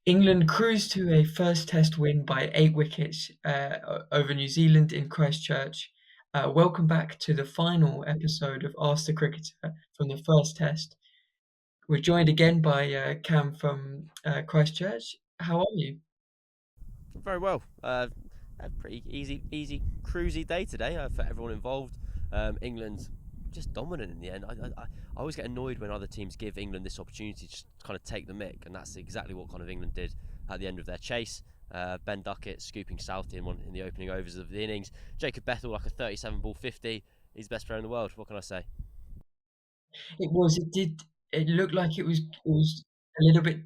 England cruised to a first Test win by 8 wickets over New Zealand in Christchurch. Welcome back to the final episode of Ask the Cricketer from the first Test. We're joined again by Cam from Christchurch. How are you? Very well. A pretty easy, cruisy day today for everyone involved. England just dominant in the end. I always get annoyed when other teams give England this opportunity to just kind of take the mick, and that's exactly what kind of England did at the end of their chase. Ben Duckett scooping Southey in the opening overs of the innings. Jacob Bethell like a 37 ball 50. He's the best player in the world. What can I say? It was. It did. It looked like it was. It was a little bit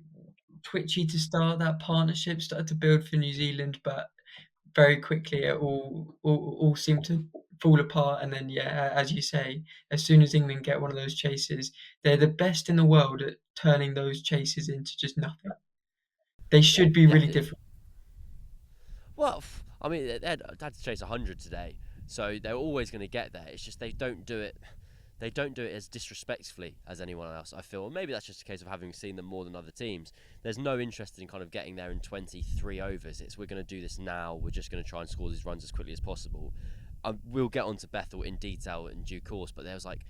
twitchy to start. That partnership started to build for New Zealand, but very quickly it all seemed to fall apart. And then, yeah, as you say, as soon as England get one of those chases, they're the best in the world at turning those chases into just nothing. They should be Yeah. really different. Well, I mean, they had to chase 100 today, so they're always going to get there. It's just they don't do it. They don't do it as disrespectfully as anyone else, I feel. Or maybe that's just a case of having seen them more than other teams. There's no interest in kind of getting there in 23 overs. It's we're going to do this now. We're just going to try and score these runs as quickly as possible. We'll get onto Bethell in detail in due course, but there was like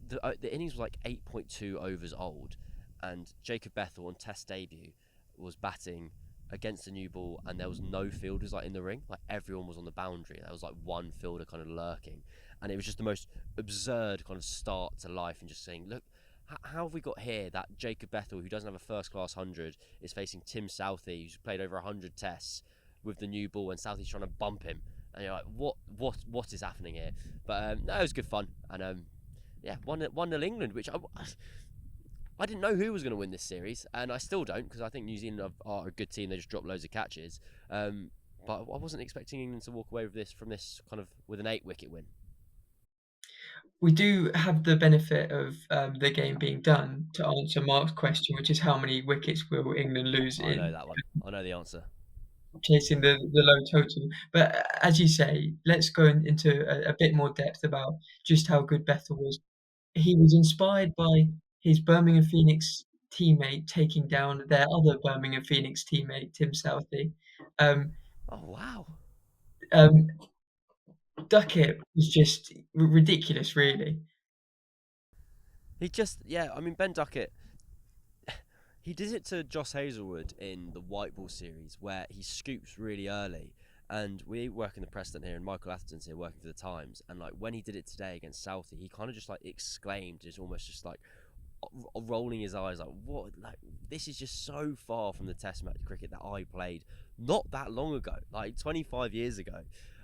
the innings was like 8.2 overs old, and Jacob Bethell on Test debut was batting against the new ball, and there was no fielders like in the ring. Like everyone was on the boundary. There was like one fielder kind of lurking, and it was just the most absurd kind of start to life. And just saying, look, how have we got here that Jacob Bethell, who doesn't have a first class 100, is facing Tim Southey, who's played over 100 tests with the new ball, and Southey's trying to bump him. And you're like, what is happening here? But no, it was good fun, and yeah, 1-0 England, which I didn't know who was going to win this series, and I still don't, because I think New Zealand are a good team. They just drop loads of catches, but I wasn't expecting England to walk away with this kind of with an 8 wicket win. We do have the benefit of the game being done to answer Mark's question, which is how many wickets will England lose I know in that one. I know the answer. chasing the low total. But as you say, let's go into a bit more depth about just how good Bethel was. He was inspired by his Birmingham Phoenix teammate taking down their other Birmingham Phoenix teammate, Tim Southey. Um, Oh wow! um, Duckett was just ridiculous, really. He just I mean Ben Duckett. He did it to Joss Hazlewood in the White Ball series where he scoops really early. And we work in the Preston here, and Michael Atherton's here working for the Times. And like when he did it today against Southey, he kind of just like exclaimed, just almost just like rolling his eyes, like what? Like this is just so far from the Test match cricket that I played not that long ago, like 25 years ago.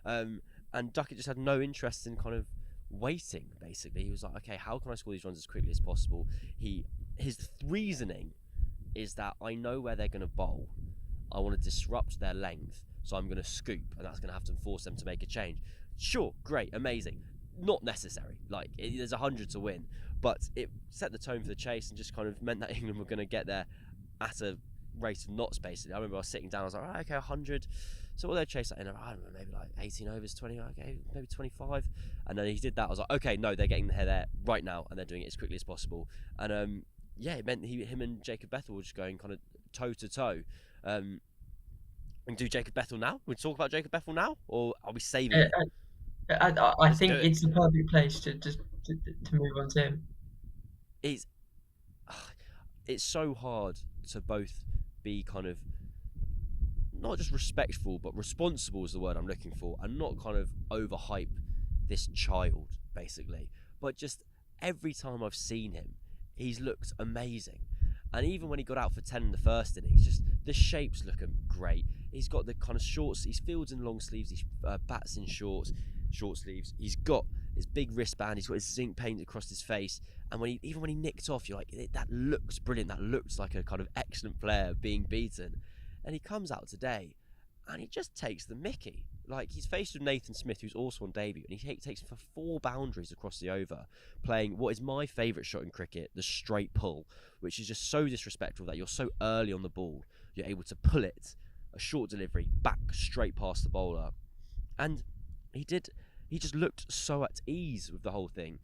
And Duckett just had no interest in kind of waiting. Basically, he was like, okay, how can I score these runs as quickly as possible? His reasoning is that I know where they're going to bowl. I want to disrupt their length, so I'm going to scoop, and that's going to have to force them to make a change. Sure, great, amazing. Not necessary. Like, there's 100 to win, but it set the tone for the chase and just kind of meant that England were going to get there at a rate of knots, basically. I remember I was sitting down, I was like, right, okay, 100. So what they'll chase that in, I don't know, maybe like 18 overs, 20, okay, maybe 25. And then he did that. I was like, okay, no, they're getting there right now, and they're doing it as quickly as possible. And yeah, it meant him and Jacob Bethell were just going kind of toe to toe. And do Jacob Bethell now? We talk about Jacob Bethell now, or are we saving Uh, it? I Let's do think it. it's the perfect place to just to move on to him. It's it's so hard to both be kind of not just respectful, but responsible is the word I'm looking for, and not kind of overhype this child basically. But just every time I've seen him, he's looked amazing. And even when he got out for 10 in the first innings, just the shapes look great. He's got the kind of shorts, he's fields in long sleeves, he's bats in short sleeves. He's got his big wristband, he's got his zinc paint across his face. And even when he nicked off, you're like, that looks brilliant. That looks like a kind of excellent player being beaten. And he comes out today and he just takes the mickey. Like, he's faced with Nathan Smith, who's also on debut, and he takes him for 4 boundaries across the over, playing what is my favourite shot in cricket, the straight pull, which is just so disrespectful that you're so early on the ball, you're able to pull it, a short delivery, back straight past the bowler. And he just looked so at ease with the whole thing.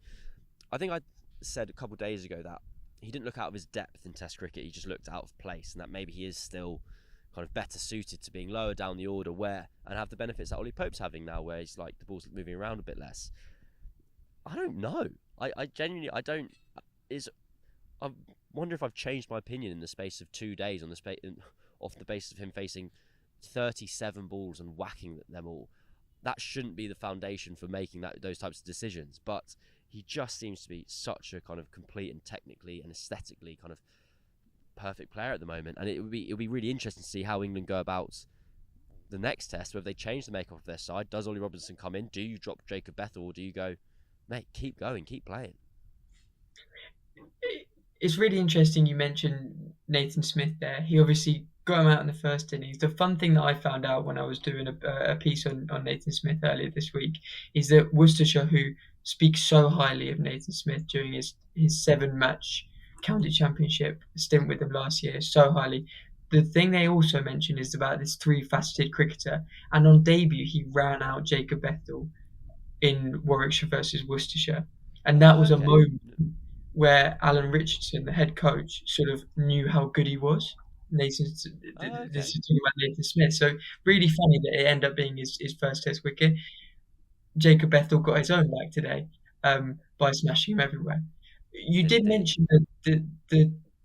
I think I said a couple of days ago that he didn't look out of his depth in Test cricket, he just looked out of place, and that maybe he is still kind of better suited to being lower down the order, where and have the benefits that Ollie Pope's having now, where he's like the ball's moving around a bit less. I don't know. I genuinely I don't is I wonder if I've changed my opinion in the space of 2 days on the off the basis of him facing 37 balls and whacking them all. That shouldn't be the foundation for making those types of decisions, but he just seems to be such a kind of complete and technically and aesthetically kind of perfect player at the moment. And it would be really interesting to see how England go about the next test, whether they change the makeup of their side. Does Ollie Robinson come in? Do you drop Jacob Bethell, or do you go, mate, keep going, keep playing? It's really interesting you mentioned Nathan Smith there. He obviously got him out in the first innings. The fun thing that I found out when I was doing a piece on Nathan Smith earlier this week is that Worcestershire, who speaks so highly of Nathan Smith during his 7-match county championship stint with them last year, so highly. The thing they also mention is about this three-faceted cricketer, and on debut he ran out Jacob Bethell in Warwickshire versus Worcestershire, and that was a Okay. moment where Alan Richardson, the head coach, sort of knew how good he was. Nathan, this Okay. is talking about Nathan Smith. So really funny that it ended up being his first Test wicket. Jacob Bethell got his own back today by smashing him everywhere. You Did did indeed. mention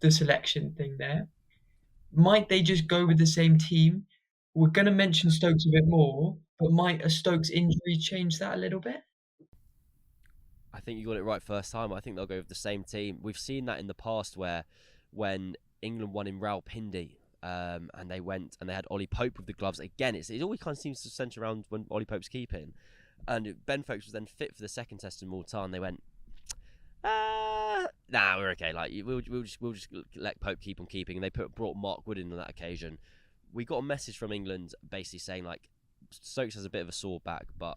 the selection thing there. Might they just go with the same team? We're going to mention Stokes a bit more, but might a Stokes injury change that a little bit? I think you got it right first time. I think they'll go with the same team. We've seen that in the past where when England won in Rawalpindi, and they went and they had Ollie Pope with the gloves again. It always kind of seems to centre around when Ollie Pope's keeping, and Ben Folkes was then fit for the second test in Malta, and they went, nah, we're okay. Like we'll just let Pope keep on keeping. And they brought Mark Wood in on that occasion. We got a message from England basically saying like Stokes has a bit of a sore back, but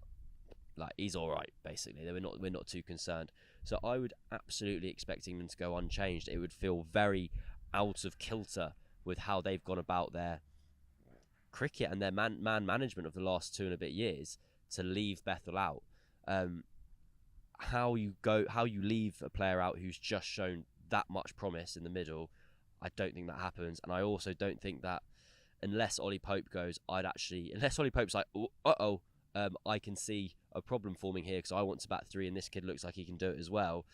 like he's all right. Basically, we're not too concerned. So I would absolutely expect England to go unchanged. It would feel very out of kilter with how they've gone about their cricket and their man management of the last 2 and a bit years to leave Bethel out. Um, how you leave a player out who's just shown that much promise in the middle. I don't think that happens, and I also don't think that unless Ollie Pope goes, unless Ollie Pope's like, I can see a problem forming here because I want to bat three and this kid looks like he can do it as well.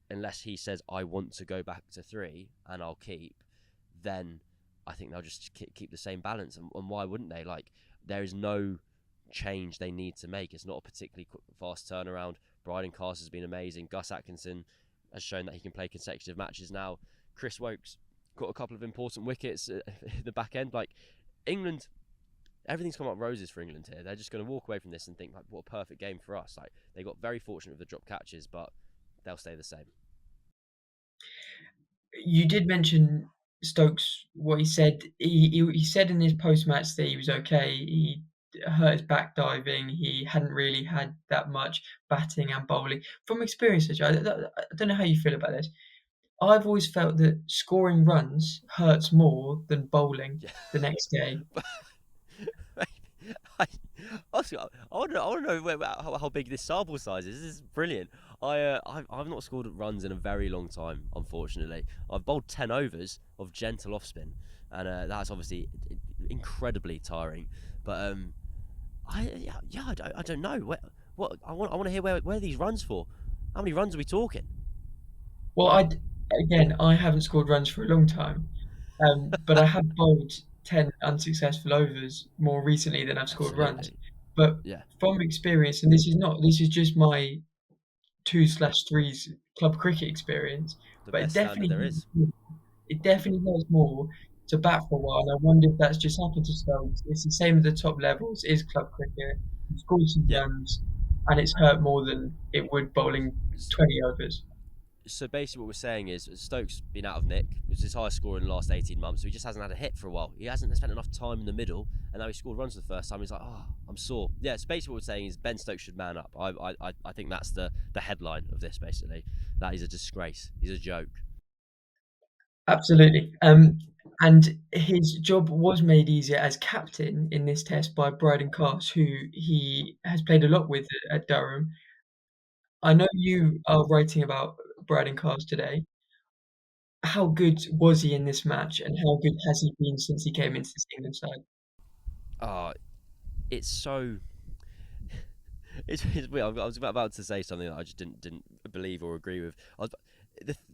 Unless he says I want to go back to three and I'll keep, then I think they'll just keep the same balance. And why wouldn't they? Like there is no change they need to make. It's not a particularly fast turnaround. Brydon Carse has been amazing. Gus Atkinson has shown that he can play consecutive matches now. Chris Woakes got a couple of important wickets at the back end. Like England, everything's come up roses for England here. They're just going to walk away from this and think like, what a perfect game for us. Like they got very fortunate with the drop catches, but they'll stay the same. You did mention Stokes, what he said. He said in his post-match that he was okay. He hurt his back diving. He hadn't really had that much batting and bowling. From experience, I don't know how you feel about this. I've always felt that scoring runs hurts more than bowling Yeah. the next day. I, honestly, I want to know how big this sample size is. This is brilliant. I've not scored runs in a very long time, unfortunately. I've bowled 10 overs of gentle off spin, and that's obviously incredibly tiring. But I don't know. I want to hear where are these runs for? How many runs are we talking? Well, again, I haven't scored runs for a long time, but I have bowled 10 unsuccessful overs more recently than I've scored runs. Absolutely. But Yeah. from experience, and this is just my 2/3s club cricket experience, The but best standard there is. it definitely hurts more to bat for a while. And I wonder if that's just happened to Stokes. It's the same at the top levels, is club cricket. You've scored some Yeah. runs, and it's hurt more than it would bowling 20 overs. So basically, what we're saying is Stokes been out of nick. It was his highest score in the last 18 months, so he just hasn't had a hit for a while. He hasn't spent enough time in the middle, and now he scored runs for the first time. He's like, oh, I'm sore. Yeah, so basically, what we're saying is Ben Stokes should man up. I think that's the headline of this. Basically, that is a disgrace. He's a joke. Absolutely. And his job was made easier as captain in this test by Brydon Carse, who he has played a lot with at Durham. I know you are writing about Brydon Carse today. how good was he in this match, and how good has he been since he came into this England side? Ah, it's so it's weird. I was about to say something that I just didn't believe or agree with.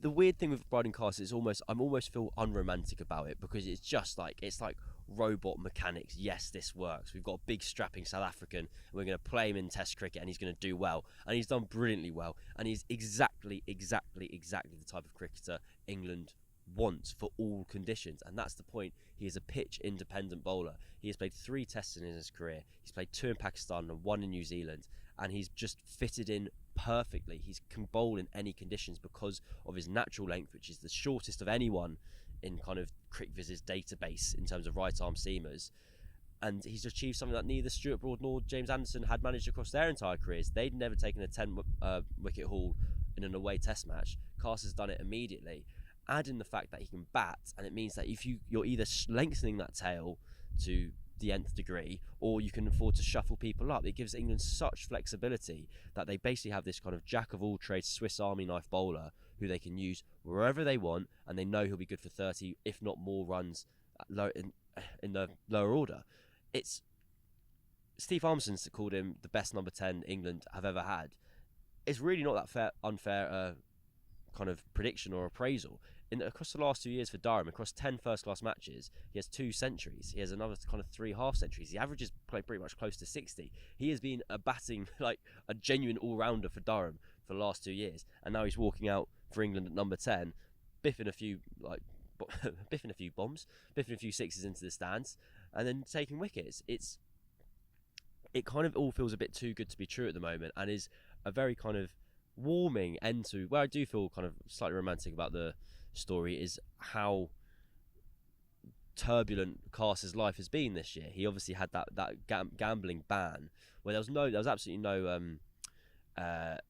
The weird thing with Brydon Carse is I'm almost feel unromantic about it, because it's like robot mechanics. Yes, this works. We've got a big strapping South African, and we're going to play him in Test cricket, and he's going to do well, and he's done brilliantly well, and he's exactly the type of cricketer England wants for all conditions, and that's the point. He is a pitch independent bowler. He has played 3 tests in his career. He's played 2 in Pakistan and 1 in New Zealand, and he's just fitted in perfectly. He can bowl in any conditions because of his natural length, which is the shortest of anyone in kind of CricViz's database in terms of right arm seamers. And he's achieved something that neither Stuart Broad nor James Anderson had managed across their entire careers. They'd never taken a 10 wicket haul in an away test match. Carse has done it immediately. Add in the fact that he can bat, and it means that if you're either lengthening that tail to the nth degree, or you can afford to shuffle people up. It gives England such flexibility that they basically have this kind of jack of all trades Swiss Army knife bowler who they can use wherever they want, and they know he'll be good for 30, if not more runs in the lower order. It's Steve Harmison's called him the best number 10 England have ever had. It's really not that unfair kind of prediction or appraisal. Across the last 2 years for Durham, across 10 first-class matches, he has 2 centuries. He has another kind of 3 half-centuries. He averages pretty much close to 60. He has been a batting, like a genuine all-rounder for Durham for the last 2 years, and now he's walking out for England at number 10, biffing a few biffing a few bombs, biffing a few sixes into the stands, and then taking wickets. It kind of all feels a bit too good to be true at the moment, and is a very kind of warming end to where I do feel kind of slightly romantic about the story, is how turbulent Carse's life has been this year. He obviously had that gambling ban where there was absolutely no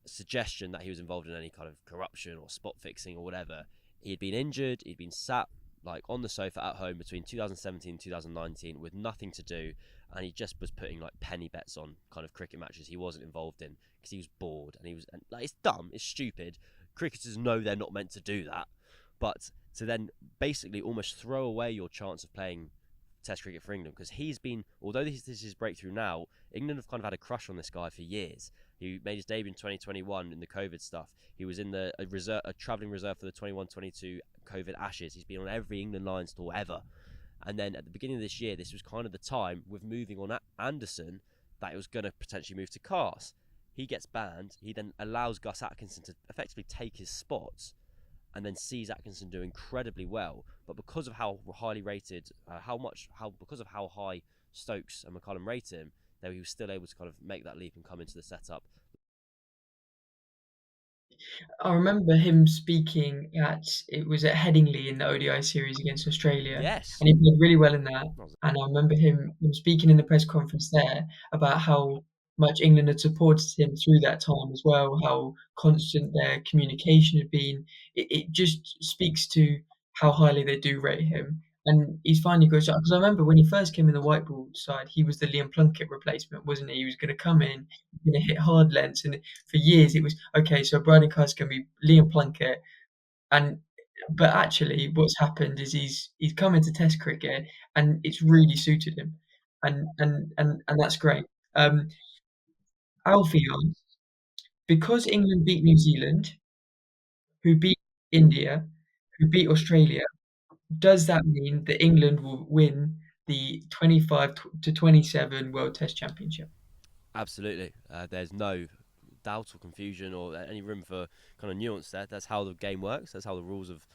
suggestion that he was involved in any kind of corruption or spot fixing or whatever. He'd been injured, he'd been sat like on the sofa at home between 2017 and 2019 with nothing to do, and he just was putting like penny bets on kind of cricket matches he wasn't involved in because he was bored, and like, it's dumb, it's stupid. Cricketers know they're not meant to do that, but to then basically almost throw away your chance of playing Test cricket for England, because he's been, although this is his breakthrough now, England have kind of had a crush on this guy for years. He made his debut in 2021 in the COVID stuff. He was in the a travelling reserve for the 21-22 COVID Ashes. He's been on every England Lions tour ever. And then at the beginning of this year, this was kind of the time with moving on Anderson that it was going to potentially move to Carse. He gets banned. He then allows Gus Atkinson to effectively take his spots, and then sees Atkinson do incredibly well. But because of how highly rated, because of how high Stokes and McCullum rate him, that he was still able to kind of make that leap and come into the setup. I remember him speaking it was at Headingley in the ODI series against Australia, Yes. and he played really well in that. And I remember him speaking in the press conference there about how much England had supported him through that time as well, how constant their communication had been. It just speaks to how highly they do rate him. And he's finally got a shot, because I remember when he first came in the white ball side, he was the Liam Plunkett replacement, wasn't he? He was going to come in, going to hit hard lengths, and for years it was okay. So Brydon Carse can be Liam Plunkett, and but actually, what's happened is he's come into Test cricket, and it's really suited him, and that's great. Alfie asks, because England beat New Zealand, who beat India, who beat Australia, does that mean that England will win the 25 to 27 World Test Championship? Absolutely. There's no doubt or confusion or any room for kind of nuance there. That's how the game works. That's how the rules of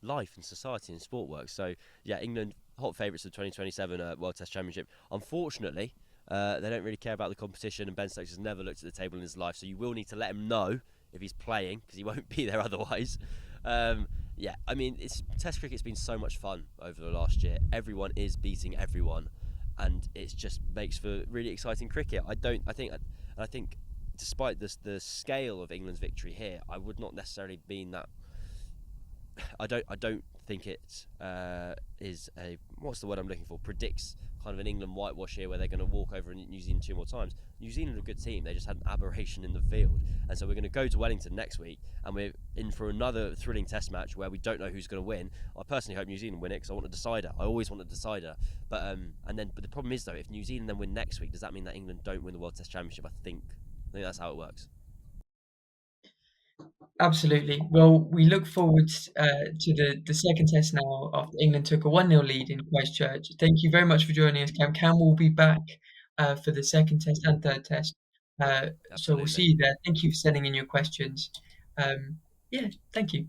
life and society and sport works. So, yeah, England, hot favourites of the 2027 World Test Championship. Unfortunately, they don't really care about the competition, and Ben Stokes has never looked at the table in his life, so you will need to let him know if he's playing, because he won't be there otherwise. Yeah, I mean, Test cricket's been so much fun over the last year. Everyone is beating everyone, and it just makes for really exciting cricket. I think, despite the scale of England's victory here, I would not necessarily mean that. I don't think it is a what's the word I'm looking for? Predicts kind of an England whitewash here where they're going to walk over New Zealand 2 more times. New Zealand are a good team. They just had an aberration in the field, and so we're going to go to Wellington next week, and we're in for another thrilling Test match where we don't know who's going to win. I personally hope New Zealand win it because I want a decider. I always want a decider. But the problem is though, if New Zealand then win next week, does that mean that England don't win the World Test Championship? I think that's how it works. Absolutely. Well, we look forward to the second test now after England took a 1-0 lead in Christchurch. Thank you very much for joining us, Cam. Cam will be back for the second test and third test. So we'll see Absolutely. you there. Thank you for sending in your questions. Yeah, thank you.